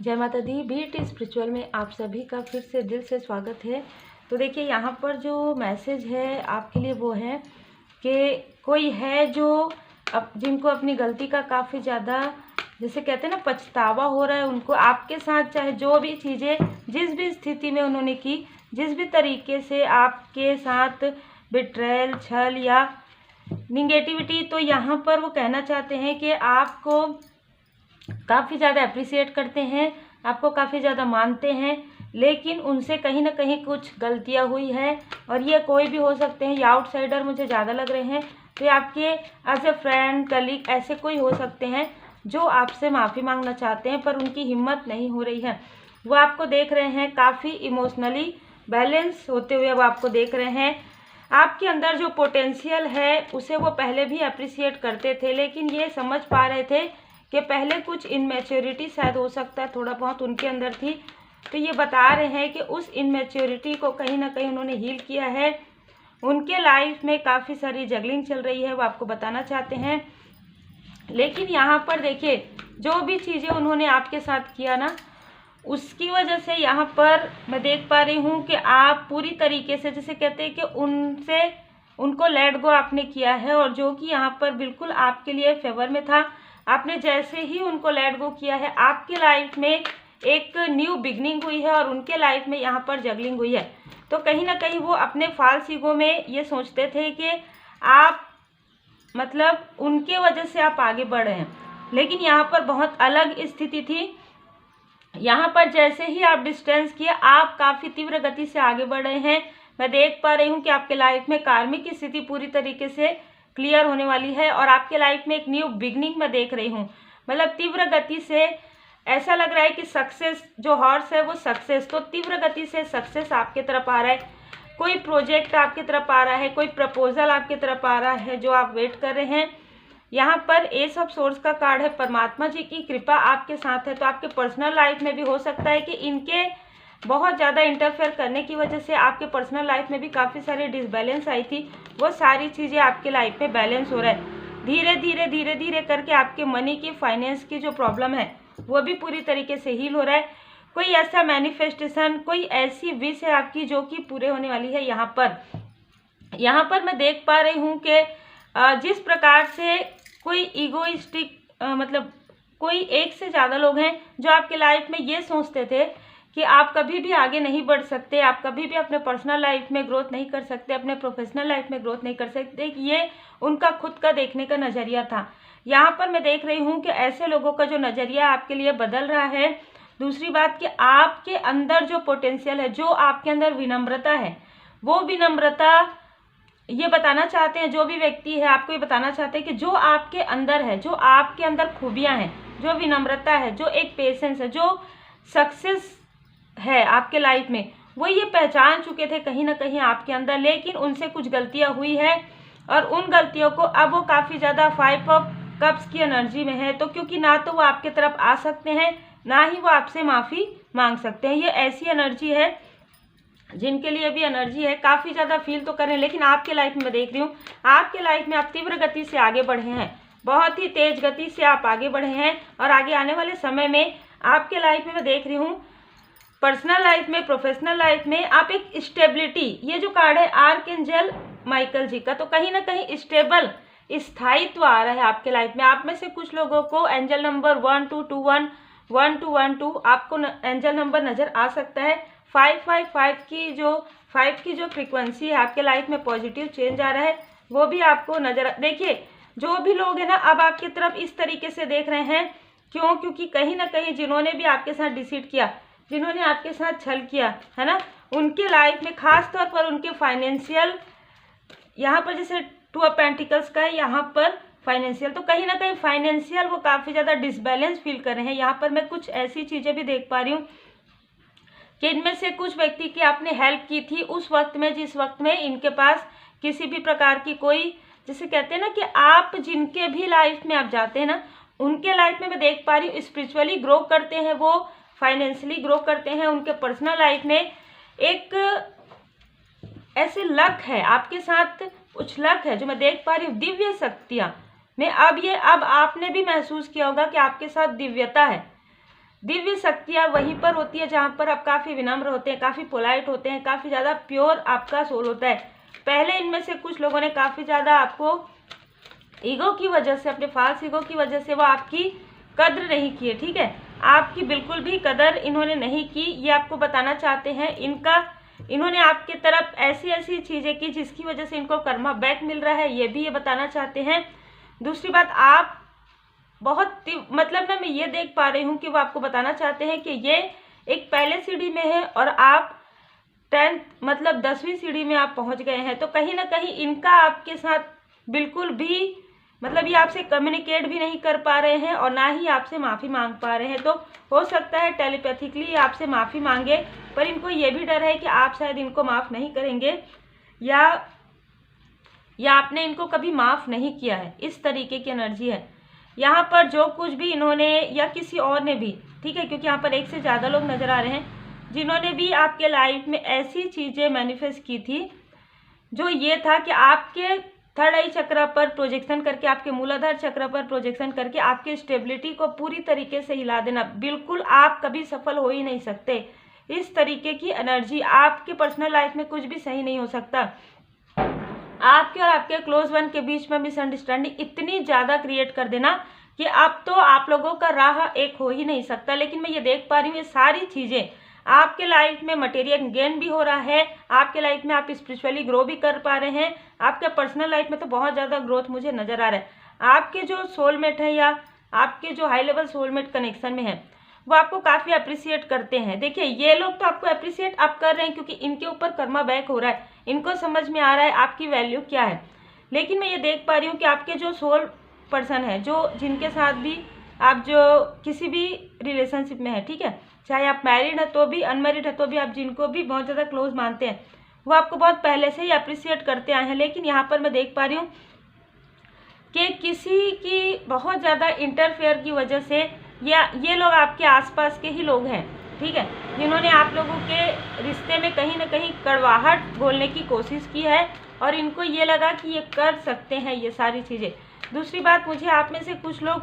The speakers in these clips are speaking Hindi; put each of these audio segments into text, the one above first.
जय माता दी। बीट स्पिरिचुअल में आप सभी का फिर से दिल से स्वागत है। तो देखिए, यहाँ पर जो मैसेज है आपके लिए वो है कि कोई है जो जिनको अपनी गलती का काफ़ी ज़्यादा, जैसे कहते हैं ना, पछतावा हो रहा है उनको आपके साथ, चाहे जो भी चीज़ें जिस भी स्थिति में उन्होंने की, जिस भी तरीके से आपके साथ बिट्रेयल, छल या निगेटिविटी, तो यहाँ पर वो कहना चाहते हैं कि आपको काफ़ी ज़्यादा अप्रिसिएट करते हैं, आपको काफ़ी ज़्यादा मानते हैं, लेकिन उनसे कहीं ना कहीं कुछ गलतियाँ हुई है। और ये कोई भी हो सकते हैं, ये आउटसाइडर मुझे ज़्यादा लग रहे हैं, तो ये आपके एज ए फ्रेंड, कलीग, ऐसे कोई हो सकते हैं जो आपसे माफ़ी मांगना चाहते हैं पर उनकी हिम्मत नहीं हो रही है। वो आपको देख रहे हैं काफ़ी इमोशनली बैलेंस होते हुए, वो आपको देख रहे हैं। आपके अंदर जो पोटेंशियल है उसे वो पहले भी अप्रिसिएट करते थे, लेकिन ये समझ पा रहे थे कि पहले कुछ इनमेच्योरिटी शायद हो सकता है थोड़ा बहुत उनके अंदर थी। तो ये बता रहे हैं कि उस इनमेच्योरिटी को कहीं ना कहीं उन्होंने हील किया है। उनके लाइफ में काफ़ी सारी जगलिंग चल रही है, वो आपको बताना चाहते हैं। लेकिन यहाँ पर देखिए, जो भी चीज़ें उन्होंने आपके साथ किया ना, उसकी वजह से यहाँ पर मैं देख पा रही हूँ कि आप पूरी तरीके से, जैसे कहते हैं कि उनको लेट गो आपने किया है, और जो कि यहाँ पर बिल्कुल आपके लिए फेवर में था। आपने जैसे ही उनको लेट गो किया है, आपके लाइफ में एक न्यू बिगनिंग हुई है और उनके लाइफ में यहाँ पर जगलिंग हुई है। तो कहीं ना कहीं वो अपने फाल्स ईगो में ये सोचते थे कि आप, मतलब उनके वजह से आप आगे बढ़ रहे हैं, लेकिन यहाँ पर बहुत अलग स्थिति थी। यहाँ पर जैसे ही आप डिस्टेंस किए, आप काफ़ी तीव्र गति से आगे बढ़ रहे हैं। मैं देख पा रही हूँ कि आपके लाइफ में कार्मिक की स्थिति पूरी तरीके से क्लियर होने वाली है और आपके लाइफ में एक न्यू बिगनिंग मैं देख रही हूँ। मतलब तीव्र गति से ऐसा लग रहा है कि सक्सेस, जो हॉर्स है वो सक्सेस, तो तीव्र गति से सक्सेस आपके तरफ आ रहा है। कोई प्रोजेक्ट आपकी तरफ आ रहा है, कोई प्रपोजल आपकी तरफ आ रहा है जो आप वेट कर रहे हैं। यहाँ पर एस ऑफ सोर्स का कार्ड है, परमात्मा जी की कृपा आपके साथ है। तो आपके पर्सनल लाइफ में भी हो सकता है कि इनके बहुत ज़्यादा इंटरफेयर करने की वजह से आपके पर्सनल लाइफ में भी काफ़ी सारी डिसबैलेंस आई थी, वो सारी चीज़ें आपके लाइफ में बैलेंस हो रहा है। धीरे धीरे धीरे धीरे करके आपके मनी की, फाइनेंस की जो प्रॉब्लम है वो भी पूरी तरीके से हील हो रहा है। कोई ऐसा मैनिफेस्टेशन, कोई ऐसी विश है आपकी जो कि पूरे होने वाली है। यहाँ पर मैं देख पा रही हूँ कि जिस प्रकार से कोई ईगोइस्टिक, मतलब कोई एक से ज़्यादा लोग हैं जो आपके लाइफ में ये सोचते थे कि आप कभी भी आगे नहीं बढ़ सकते, आप कभी भी अपने पर्सनल लाइफ में ग्रोथ नहीं कर सकते, अपने प्रोफेशनल लाइफ में ग्रोथ नहीं कर सकते। ये उनका खुद का देखने का नज़रिया था। यहाँ पर मैं देख रही हूँ कि ऐसे लोगों का जो नज़रिया आपके लिए बदल रहा है। दूसरी बात कि आपके अंदर जो पोटेंशियल है, जो आपके अंदर विनम्रता है, वो विनम्रता ये बताना चाहते हैं, जो भी व्यक्ति है आपको ये बताना चाहते हैं कि जो आपके अंदर है, जो आपके अंदर खूबियाँ हैं, जो विनम्रता है, जो एक पेशेंस है, जो सक्सेस है आपके लाइफ में, वो ये पहचान चुके थे कहीं ना कहीं आपके अंदर। लेकिन उनसे कुछ गलतियां हुई है और उन गलतियों को अब वो काफ़ी ज़्यादा 5 ऑफ कप्स की एनर्जी में है। तो क्योंकि ना तो वो आपके तरफ आ सकते हैं, ना ही वो आपसे माफ़ी मांग सकते हैं। ये ऐसी एनर्जी है जिनके लिए भी एनर्जी है, काफ़ी ज़्यादा फील तो कर रहे हैं। लेकिन आपके लाइफ में मैं देख रही हूँ, आपके लाइफ में आप तीव्र गति से आगे बढ़े हैं, बहुत ही तेज गति से आप आगे बढ़े हैं। और आगे आने वाले समय में आपके लाइफ में मैं देख रही हूँ, पर्सनल लाइफ में, प्रोफेशनल लाइफ में आप एक स्टेबिलिटी, ये जो कार्ड है आर्कएंजल माइकल जी का, तो कहीं ना कहीं स्टेबल स्थायित्व आ रहा है आपके लाइफ में। आप में से कुछ लोगों को एंजल नंबर 1221 1212 आपको एंजल नंबर नज़र आ सकता है। 555 की जो 5 की जो फ्रीक्वेंसी है आपके लाइफ में, पॉजिटिव चेंज आ रहा है, वो भी आपको नजर। देखिए, जो भी लोग हैं ना, अब आपकी तरफ इस तरीके से देख रहे हैं। क्यों? क्योंकि कहीं ना कहीं जिन्होंने भी आपके साथ डिसीट किया, जिन्होंने आपके साथ छल किया है ना, उनके लाइफ में खास तौर पर उनके फाइनेंशियल, यहाँ पर जैसे 2 ऑफ पेंटिकल्स का है, यहाँ पर फाइनेंशियल, तो कहीं ना कहीं फाइनेंशियल वो काफ़ी ज़्यादा डिसबैलेंस फील कर रहे हैं। यहाँ पर मैं कुछ ऐसी चीज़ें भी देख पा रही हूँ कि इनमें से कुछ व्यक्ति की आपने हेल्प की थी उस वक्त में, जिस वक्त में इनके पास किसी भी प्रकार की कोई, जैसे कहते हैं ना कि आप जिनके भी लाइफ में आप जाते हैं ना, उनके लाइफ में मैं देख पा रही हूँ स्पिरिचुअली ग्रो करते हैं, वो फाइनेंशियली ग्रो करते हैं। उनके पर्सनल लाइफ में एक ऐसे लक है, आपके साथ कुछ लक है जो मैं देख पा रही हूँ, दिव्य शक्तियाँ में। अब आपने भी महसूस किया होगा कि आपके साथ दिव्यता है, दिव्य शक्तियाँ वहीं पर होती है जहाँ पर आप काफ़ी विनम्र होते हैं, काफ़ी पोलाइट होते हैं, काफ़ी ज़्यादा प्योर आपका सोल होता है। पहले इनमें से कुछ लोगों ने काफ़ी ज़्यादा आपको ईगो की वजह से, अपने फाल्स ईगो की वजह से वो आपकी कद्र नहीं की है, ठीक है। आपकी बिल्कुल भी कदर इन्होंने नहीं की, ये आपको बताना चाहते हैं। इन्होंने आपके तरफ ऐसी ऐसी चीज़ें की जिसकी वजह से इनको कर्मा बैक मिल रहा है, ये भी ये बताना चाहते हैं। दूसरी बात, आप बहुत मतलब ना, मैं ये देख पा रही हूँ कि वो आपको बताना चाहते हैं कि ये एक पहले सीढ़ी में है और आप 10th मतलब 10वीं सीढ़ी में आप पहुँच गए हैं। तो कहीं ना कहीं इनका आपके साथ बिल्कुल भी मतलब ये आपसे कम्युनिकेट भी नहीं कर पा रहे हैं और ना ही आपसे माफ़ी मांग पा रहे हैं। तो हो सकता है टेलीपैथिकली आपसे माफ़ी मांगे, पर इनको ये भी डर है कि आप शायद इनको माफ़ नहीं करेंगे या आपने इनको कभी माफ़ नहीं किया है। इस तरीके की एनर्जी है यहाँ पर। जो कुछ भी इन्होंने या किसी और ने भी, ठीक है, क्योंकि यहाँ पर एक से ज़्यादा लोग नज़र आ रहे हैं जिन्होंने भी आपके लाइफ में ऐसी चीज़ें मैनिफेस्ट की थी, जो ये था कि आपके थर्ड आई चक्र पर प्रोजेक्शन करके, आपके मूलाधार चक्र पर प्रोजेक्शन करके आपकी स्टेबिलिटी को पूरी तरीके से हिला देना। बिल्कुल आप कभी सफल हो ही नहीं सकते। इस तरीके की एनर्जी, आपके पर्सनल लाइफ में कुछ भी सही नहीं हो सकता। आपके और आपके क्लोज वन के बीच में मिसअंडरस्टैंडिंग इतनी ज़्यादा क्रिएट कर देना कि अब तो आप लोगों का राह एक हो ही नहीं सकता। लेकिन मैं ये देख पा रही हूँ ये सारी चीज़ें आपके लाइफ में मटेरियल गेन भी हो रहा है, आपके लाइफ में आप स्पिरिचुअली ग्रो भी कर पा रहे हैं, आपके पर्सनल लाइफ में तो बहुत ज़्यादा ग्रोथ मुझे नज़र आ रहा है। आपके जो सोलमेट है या आपके जो हाई लेवल सोलमेट कनेक्शन में है वो आपको काफ़ी अप्रिशिएट करते हैं। देखिए ये लोग तो आपको अप्रिशिएट आप कर रहे हैं क्योंकि इनके ऊपर कर्मा बैक हो रहा है, इनको समझ में आ रहा है आपकी वैल्यू क्या है। लेकिन मैं ये देख पा रही हूँ कि आपके जो सोल पर्सन है, जो जिनके साथ भी आप जो किसी भी रिलेशनशिप में है, ठीक है, चाहे आप मैरिड है तो भी, अनमैरिड है तो भी, आप जिनको भी बहुत ज़्यादा क्लोज मानते हैं वो आपको बहुत पहले से ही अप्रिशिएट करते आए हैं। लेकिन यहाँ पर मैं देख पा रही हूँ कि किसी की बहुत ज़्यादा इंटरफेयर की वजह से या ये लोग आपके आसपास के ही लोग हैं, ठीक है, जिन्होंने आप लोगों के रिश्ते में कहीं ना कहीं कड़वाहट घोलने की कोशिश की है और इनको ये लगा कि ये कर सकते हैं ये सारी चीज़ें। दूसरी बात, मुझे आप में से कुछ लोग,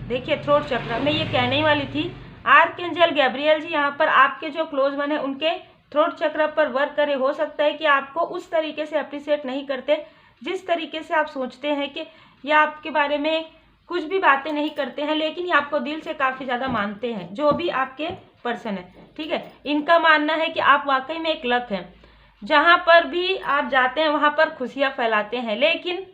देखिए थ्रोट चक्र, मैं ये कहने ही वाली थी, आर्कएंजल गैब्रियल जी यहाँ पर आपके जो क्लोज वन है उनके थ्रोट चक्र पर वर्क करे। हो सकता है कि आपको उस तरीके से अप्रिशिएट नहीं करते जिस तरीके से आप सोचते हैं कि, या आपके बारे में कुछ भी बातें नहीं करते हैं, लेकिन ये आपको दिल से काफ़ी ज़्यादा मानते हैं, जो भी आपके पर्सन है, ठीक है। इनका मानना है कि आप वाकई में एक लक हैं, जहाँ पर भी आप जाते हैं वहाँ पर खुशियाँ फैलाते हैं। लेकिन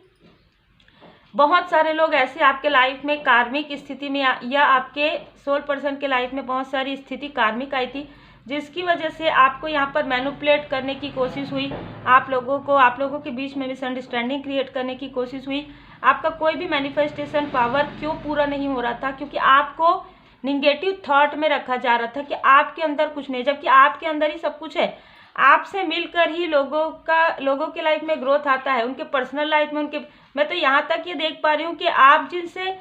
बहुत सारे लोग ऐसे आपके लाइफ में कार्मिक स्थिति में या आपके सोल पर्सन के लाइफ में बहुत सारी स्थिति कार्मिक आई थी जिसकी वजह से आपको यहाँ पर मैनिपुलेट करने की कोशिश हुई, आप लोगों के बीच में मिसअंडरस्टैंडिंग क्रिएट करने की कोशिश हुई। आपका कोई भी मैनिफेस्टेशन पावर क्यों पूरा नहीं हो रहा था? क्योंकि आपको निगेटिव थॉट में रखा जा रहा था कि आपके अंदर कुछ नहीं, जबकि आपके अंदर ही सब कुछ है। आपसे मिलकर ही लोगों के लाइफ में ग्रोथ आता है, उनके पर्सनल लाइफ में, मैं तो यहाँ तक ये देख पा रही हूँ कि आप जिनसे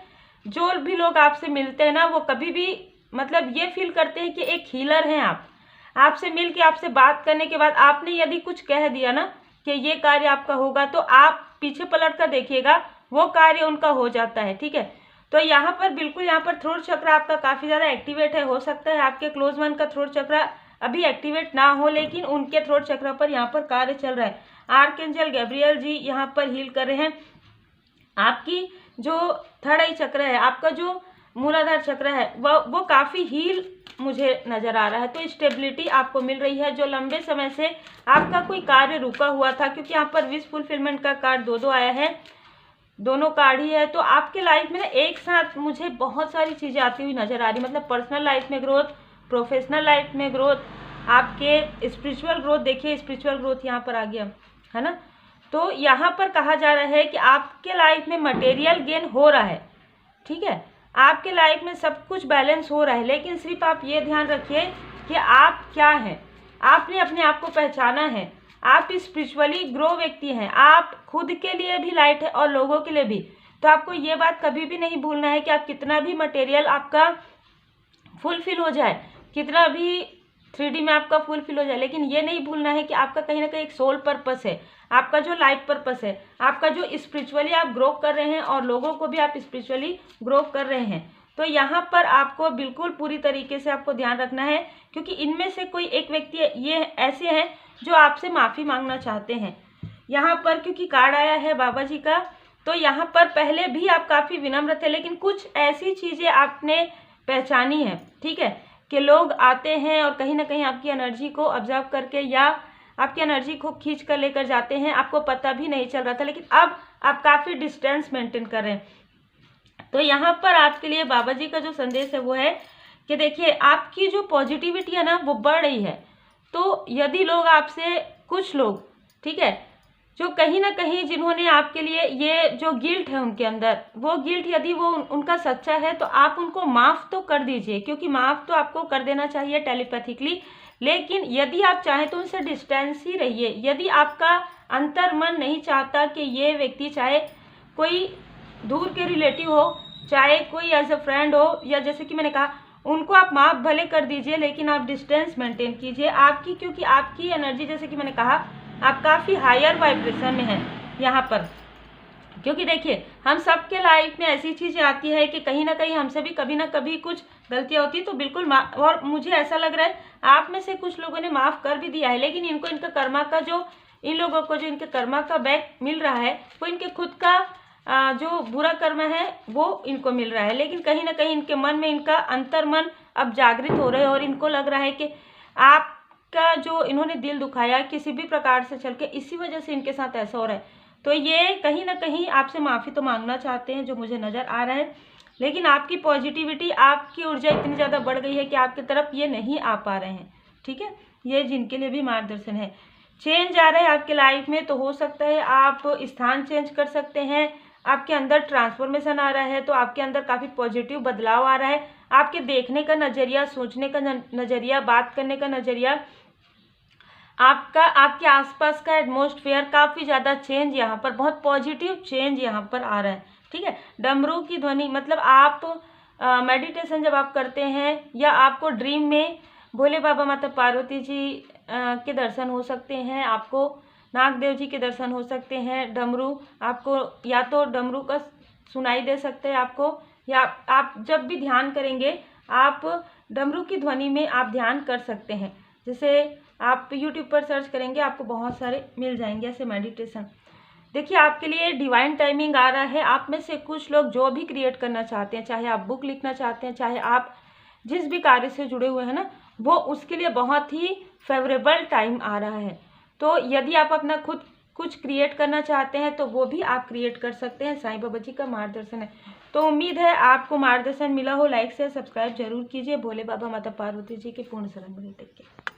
जो भी लोग आपसे मिलते हैं ना, वो कभी भी मतलब ये फील करते हैं कि एक हीलर हैं आप। आपसे मिल के, आपसे बात करने के बाद आपने यदि कुछ कह दिया ना कि ये कार्य आपका होगा, तो आप पीछे पलट कर देखिएगा वो कार्य उनका हो जाता है, ठीक है। तो यहाँ पर बिल्कुल, यहाँ पर थ्रोट चक्र आपका काफ़ी ज़्यादा एक्टिवेट है। हो सकता है आपके क्लोज वन का थ्रोट चक्र अभी एक्टिवेट ना हो, लेकिन उनके थ्रोट चक्र पर यहाँ पर कार्य चल रहा है। आर्कएंजल गैब्रियल जी यहाँ पर हील कर रहे हैं। आपकी जो थर्ड आई चक्र है, आपका जो मूलाधार चक्र है, वो काफ़ी हील मुझे नज़र आ रहा है। तो स्टेबिलिटी आपको मिल रही है। जो लंबे समय से आपका कोई कार्य रुका हुआ था, क्योंकि यहाँ पर विश फुलफिलमेंट का कार्ड दो आया है, दोनों कार्ड ही है। तो आपके लाइफ में ना एक साथ मुझे बहुत सारी चीज़ें आती हुई नज़र आ रही, मतलब पर्सनल लाइफ में ग्रोथ, प्रोफेशनल लाइफ में ग्रोथ, आपके स्पिरिचुअल ग्रोथ। देखिए स्पिरिचुअल ग्रोथ यहाँ पर आ गया है ना। तो यहाँ पर कहा जा रहा है कि आपके लाइफ में मटेरियल गेन हो रहा है, ठीक है, आपके लाइफ में सब कुछ बैलेंस हो रहा है। लेकिन सिर्फ आप ये ध्यान रखिए कि आप क्या हैं, आपने अपने आप को पहचाना है, आप स्पिरिचुअली ग्रो व्यक्ति हैं, आप खुद के लिए भी लाइट है और लोगों के लिए भी। तो आपको ये बात कभी भी नहीं भूलना है कि आप कितना भी मटेरियल आपका फुलफिल हो जाए, कितना भी 3D में आपका फुलफिल हो जाए, लेकिन ये नहीं भूलना है कि आपका कहीं ना कहीं एक सोल पर्पस है, आपका जो लाइफ पर्पस है, आपका जो स्पिरिचुअली आप ग्रो कर रहे हैं और लोगों को भी आप स्पिरिचुअली ग्रो कर रहे हैं। तो यहाँ पर आपको बिल्कुल पूरी तरीके से आपको ध्यान रखना है, क्योंकि इनमें से कोई एक व्यक्ति ये ऐसे हैं जो आपसे माफ़ी मांगना चाहते हैं। यहाँ पर क्योंकि कार्ड आया है बाबा जी का, तो यहाँ पर पहले भी आप काफ़ी विनम्र थे, लेकिन कुछ ऐसी चीज़ें आपने पहचानी है, ठीक है, कि लोग आते हैं और कहीं ना कहीं आपकी एनर्जी को ऑब्जर्व करके या आपकी एनर्जी को खींच कर लेकर जाते हैं, आपको पता भी नहीं चल रहा था, लेकिन अब आप काफ़ी डिस्टेंस मेंटेन कर रहे हैं। तो यहाँ पर आपके लिए बाबा जी का जो संदेश है वो है कि देखिए, आपकी जो पॉजिटिविटी है ना वो बढ़ रही है। तो यदि लोग आपसे, कुछ लोग, ठीक है, जो कहीं ना कहीं जिन्होंने आपके लिए ये जो गिल्ट है उनके अंदर, वो गिल्ट यदि वो उनका सच्चा है तो आप उनको माफ़ तो कर दीजिए, क्योंकि माफ़ तो आपको कर देना चाहिए टेलीपैथिकली। लेकिन यदि आप चाहें तो उनसे डिस्टेंस ही रहिए। यदि आपका अंतर मन नहीं चाहता कि ये व्यक्ति, चाहे कोई दूर के रिलेटिव हो, चाहे कोई एज अ फ्रेंड हो, या जैसे कि मैंने कहा, उनको आप माफ़ भले कर दीजिए लेकिन आप डिस्टेंस मेंटेन कीजिए। आपकी, क्योंकि आपकी एनर्जी, जैसे कि मैंने कहा, आप काफ़ी हायर वाइब्रेशन में हैं यहाँ पर। क्योंकि देखिए, हम सबके लाइफ में ऐसी चीज़ें आती है कि कहीं ना कहीं हमसे भी कभी ना कभी कुछ गलतियाँ होती है, तो बिल्कुल और मुझे ऐसा लग रहा है आप में से कुछ लोगों ने माफ़ कर भी दिया है, लेकिन इनको इनका कर्मा का जो, इन लोगों को जो इनके कर्मा का बैक मिल रहा है वो इनके खुद का जो बुरा कर्म है वो इनको मिल रहा है। लेकिन कहीं ना कहीं इनके मन में, इनका अंतर मन अब जागृत हो रहे हैं और इनको लग रहा है कि आपका जो इन्होंने दिल दुखाया किसी भी प्रकार से चल के, इसी वजह से इनके साथ ऐसा हो रहा है। तो ये कहीं ना कहीं आपसे माफ़ी तो मांगना चाहते हैं, जो मुझे नज़र आ रहा है, लेकिन आपकी पॉजिटिविटी, आपकी ऊर्जा इतनी ज़्यादा बढ़ गई है कि आपकी तरफ ये नहीं आ पा रहे हैं, ठीक है। ये जिनके लिए भी मार्गदर्शन है। चेंज आ रहा है आपके लाइफ में, तो हो सकता है आप स्थान चेंज कर सकते हैं, आपके अंदर ट्रांसफॉर्मेशन आ रहा है, तो आपके अंदर काफ़ी पॉजिटिव बदलाव आ रहा है। आपके देखने का नज़रिया, सोचने का नज़रिया, बात करने का नज़रिया, आपका, आपके आसपास का एटमॉस्फेयर काफ़ी ज़्यादा चेंज, यहाँ पर बहुत पॉजिटिव चेंज यहाँ पर आ रहा है, ठीक है। डमरू की ध्वनि, मतलब आप मेडिटेशन जब आप करते हैं, या आपको ड्रीम में भोले बाबा, माता पार्वती जी के दर्शन हो सकते हैं, आपको नागदेव जी के दर्शन हो सकते हैं, डमरू आपको, या तो डमरू का सुनाई दे सकते हैं आपको, या आप जब भी ध्यान करेंगे आप डमरू की ध्वनि में आप ध्यान कर सकते हैं। जैसे आप YouTube पर सर्च करेंगे, आपको बहुत सारे मिल जाएंगे ऐसे मेडिटेशन। देखिए, आपके लिए डिवाइन टाइमिंग आ रहा है। आप में से कुछ लोग जो भी क्रिएट करना चाहते हैं, चाहे आप बुक लिखना चाहते हैं, चाहे आप जिस भी कार्य से जुड़े हुए हैं ना, वो उसके लिए बहुत ही फेवरेबल टाइम आ रहा है। तो यदि आप अपना खुद कुछ क्रिएट करना चाहते हैं तो वो भी आप क्रिएट कर सकते हैं। साईं बाबा जी का मार्गदर्शन है। तो उम्मीद है आपको मार्गदर्शन मिला हो। लाइक शेयर सब्सक्राइब जरूर कीजिए। भोले बाबा, माता पार्वती जी के पूर्ण शरण में टेक केयर।